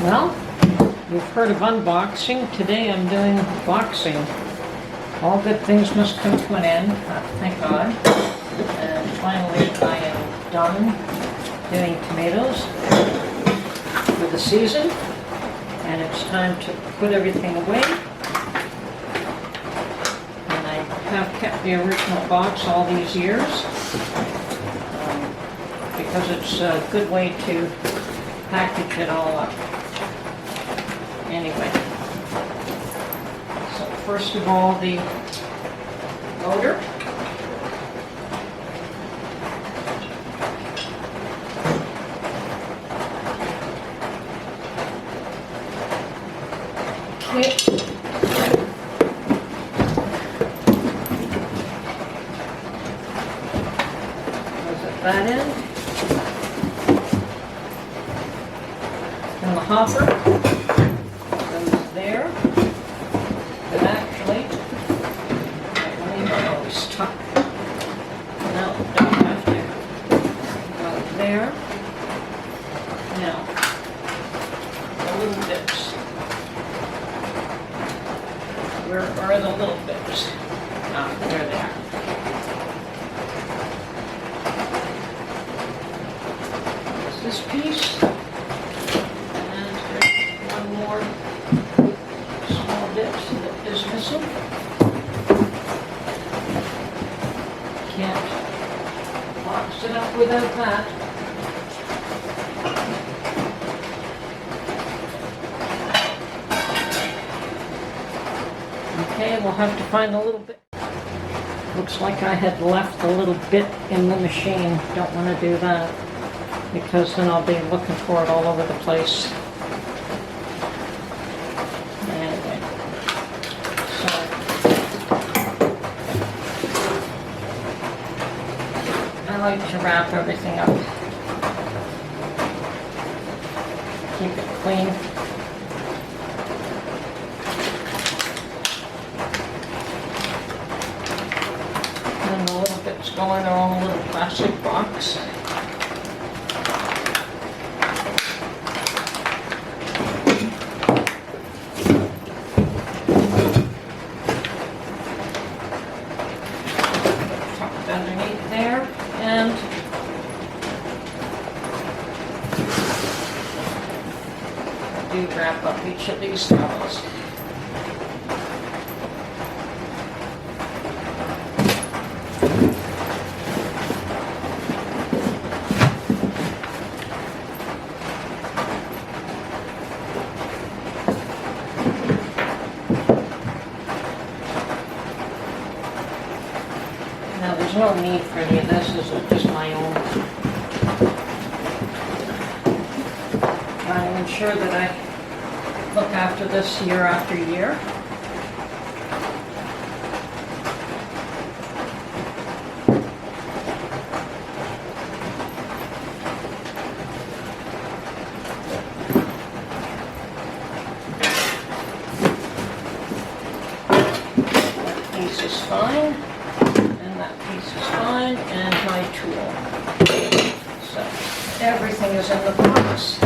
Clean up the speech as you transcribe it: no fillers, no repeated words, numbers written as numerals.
Well, you've heard of unboxing. Today I'm doing boxing. All good things must come to an end, thank God. And finally I am done doing tomatoes for the season. And it's time to put everything away. And I have kept the original box all these years because it's a good way to package it all up. Anyway, so first of all, the motor. Okay. Goes at that end. And the hopper goes there. But actually, let me know it's stuck. No, don't have to go there. Now, the little bits. Where are the little bits? Ah, there they are. There's this piece. And there's one more small bit that is missing. Can't box it up without that. Okay, we'll have to find a little bit. Looks like I had left a little bit in the machine. Don't want to do that because then I'll be looking for it all over the place. Anyway, so I like to wrap everything up. Keep it clean. And the little bits go in their own little plastic box. Tucked underneath there, and I do wrap up each of these towels. Now, there's no need for any of this. This is just my own. I ensure that I look after this year after year. That piece is fine. That piece is fine, and my tool. So everything is in the box.